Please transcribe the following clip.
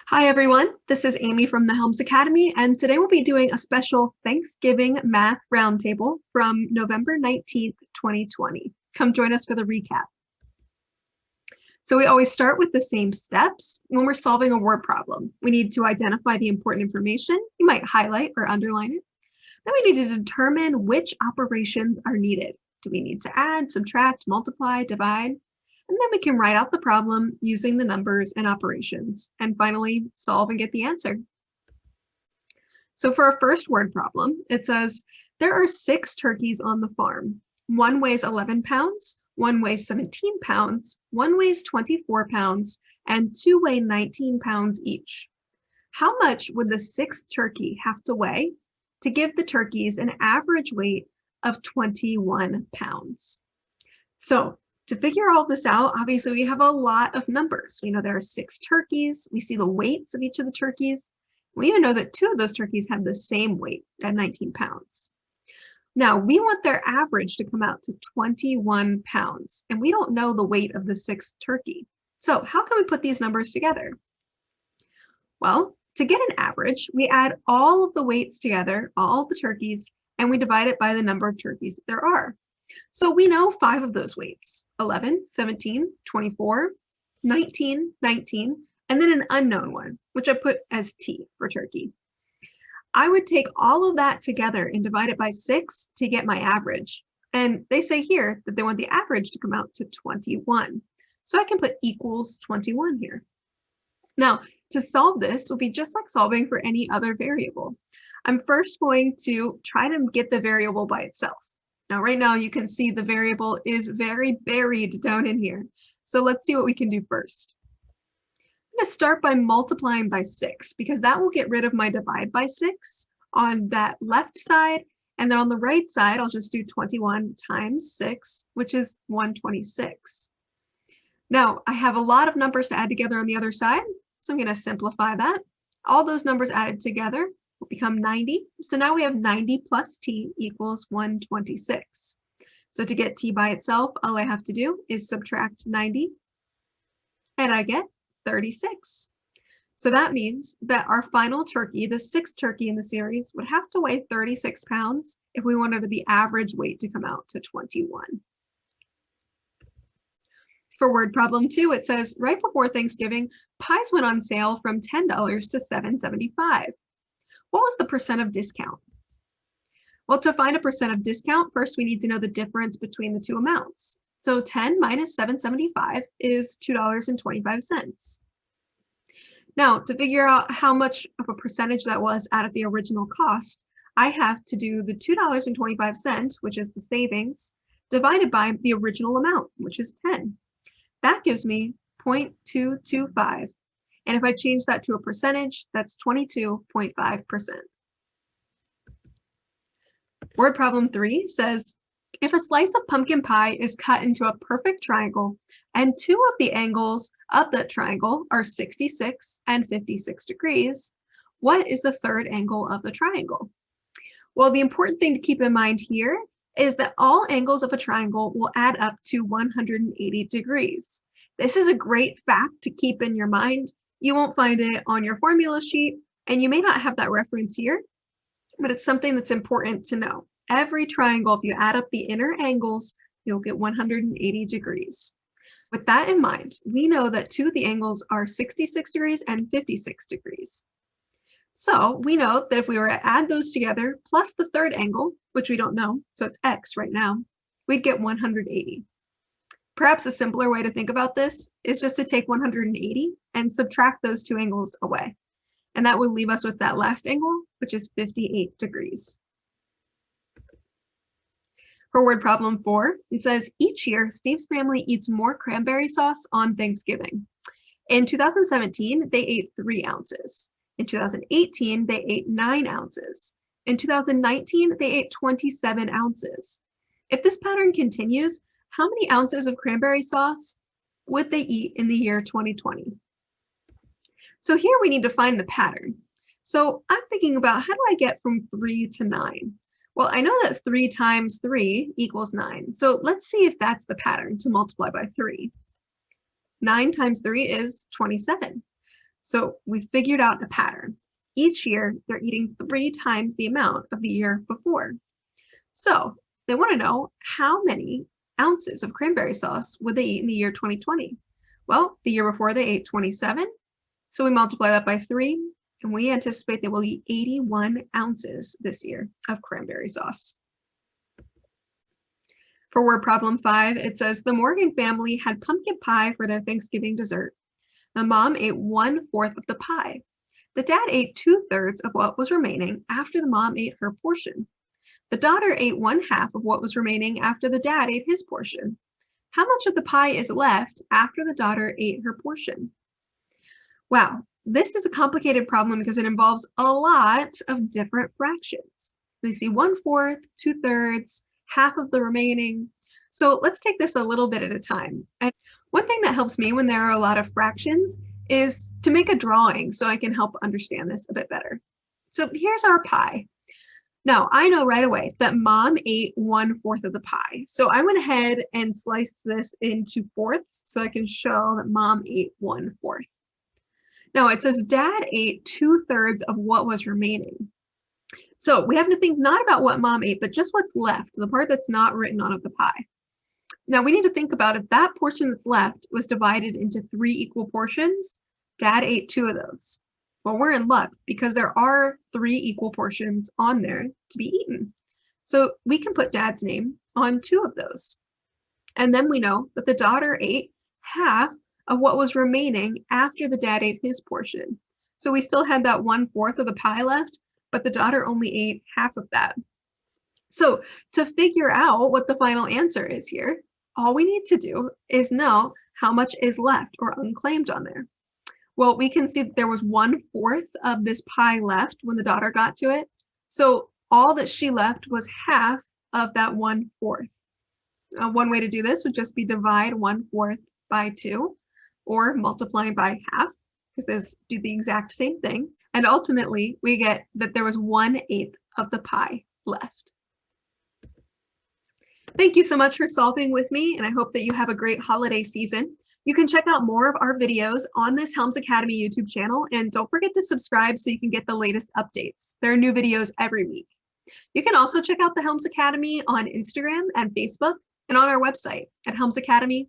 Hi everyone, this is Amy from the Helms Academy, and today we'll be doing a special Thanksgiving Math Roundtable from November 19th, 2020. Come join us for the recap. So we always start with the same steps when we're solving a word problem. We need to identify the important information. You might highlight or underline it. Then we need to determine which operations are needed. Do we need to add, subtract, multiply, divide? And then we can write out the problem using the numbers and operations. And finally, solve and get the answer. So for our first word problem, it says, there are 6 turkeys on the farm. One weighs 11 pounds, one weighs 17 pounds, one weighs 24 pounds, and 2 weigh 19 pounds each. How much would the 6th turkey have to weigh to give the turkeys an average weight of 21 pounds? So to figure all this out, obviously we have a lot of numbers. We know there are 6 turkeys. We see the weights of each of the turkeys. We even know that 2 of those turkeys have the same weight at 19 pounds. Now we want their average to come out to 21 pounds, and we don't know the weight of the 6th turkey. So how can we put these numbers together? Well, to get an average, we add all of the weights together, all the turkeys, and we divide it by the number of turkeys that there are. So we know 5 of those weights, 11, 17, 24, 19, 19, and then an unknown one, which I put as T for turkey. I would take all of that together and divide it by 6 to get my average. And they say here that they want the average to come out to 21. So I can put equals 21 here. Now, to solve this will be just like solving for any other variable. I'm first going to try to get the variable by itself. Now, right now you can see the variable is very buried down in here. So let's see what we can do first. I'm going to start by multiplying by 6 because that will get rid of my divide by 6 on that left side. And then on the right side, I'll just do 21 times 6, which is 126. Now, I have a lot of numbers to add together on the other side, so I'm going to simplify that. All those numbers added together will become 90. So now we have 90 plus t equals 126. So to get t by itself, all I have to do is subtract 90, and I get 36. So that means that our final turkey, the 6th turkey in the series, would have to weigh 36 pounds if we wanted the average weight to come out to 21. For word problem 2, it says, right before Thanksgiving, pies went on sale from $10 to $7.75. What was the percent of discount? Well, to find a percent of discount, first we need to know the difference between the two amounts. So 10 minus 7.75 is $2.25. Now, to figure out how much of a percentage that was out of the original cost, I have to do the $2.25, which is the savings, divided by the original amount, which is 10. That gives me 0.225. And if I change that to a percentage, that's 22.5%. Word problem 3 says, if a slice of pumpkin pie is cut into a perfect triangle and 2 of the angles of that triangle are 66 and 56 degrees, what is the 3rd angle of the triangle? Well, the important thing to keep in mind here is that all angles of a triangle will add up to 180 degrees. This is a great fact to keep in your mind. You won't find it on your formula sheet, and you may not have that reference here, but it's something that's important to know. Every triangle, if you add up the inner angles, you'll get 180 degrees. With that in mind, we know that 2 of the angles are 66 degrees and 56 degrees. So we know that if we were to add those together, plus the 3rd angle, which we don't know, so it's x right now, we'd get 180. Perhaps a simpler way to think about this is just to take 180 and subtract those 2 angles away. And that would leave us with that last angle, which is 58 degrees. For word problem 4, it says, each year, Steve's family eats more cranberry sauce on Thanksgiving. In 2017, they ate 3 ounces. In 2018, they ate 9 ounces. In 2019, they ate 27 ounces. If this pattern continues, how many ounces of cranberry sauce would they eat in the year 2020? So here we need to find the pattern. So I'm thinking about, how do I get from 3 to 9? Well, I know that 3 times 3 equals 9. So let's see if that's the pattern to multiply by 3. 9 times 3 is 27. So we figured out a pattern. Each year, they're eating 3 times the amount of the year before. So they want to know how many ounces of cranberry sauce would they eat in the year 2020? Well, the year before they ate 27, so we multiply that by 3, and we anticipate they will eat 81 ounces this year of cranberry sauce. For word problem 5, it says the Morgan family had pumpkin pie for their Thanksgiving dessert. The mom ate 1/4 of the pie. The dad ate 2/3 of what was remaining after the mom ate her portion. The daughter ate 1/2 of what was remaining after the dad ate his portion. How much of the pie is left after the daughter ate her portion? Wow, this is a complicated problem because it involves a lot of different fractions. We see 1/4, 2/3, half of the remaining. So let's take this a little bit at a time. And one thing that helps me when there are a lot of fractions is to make a drawing so I can help understand this a bit better. So here's our pie. Now, I know right away that mom ate 1/4 of the pie. So I went ahead and sliced this into fourths so I can show that mom ate 1/4. Now it says dad ate 2/3 of what was remaining. So we have to think not about what mom ate, but just what's left, the part that's not written on the pie. Now we need to think about if that portion that's left was divided into 3 equal portions, dad ate 2 of those. Well, we're in luck because there are 3 equal portions on there to be eaten. So we can put dad's name on 2 of those. And then we know that the daughter ate half of what was remaining after the dad ate his portion. So we still had that 1/4 of the pie left, but the daughter only ate half of that. So to figure out what the final answer is here, all we need to do is know how much is left or unclaimed on there. Well, we can see that there was 1/4 of this pie left when the daughter got to it. So all that she left was half of that 1/4. One way to do this would just be divide 1/4 by 2 or multiply by half because those do the exact same thing. And ultimately, we get that there was 1/8 of the pie left. Thank you so much for solving with me, and I hope that you have a great holiday season. You can check out more of our videos on this Helms Academy YouTube channel, and don't forget to subscribe so you can get the latest updates. There are new videos every week. You can also check out the Helms Academy on Instagram and Facebook and on our website at helmsacademy.org.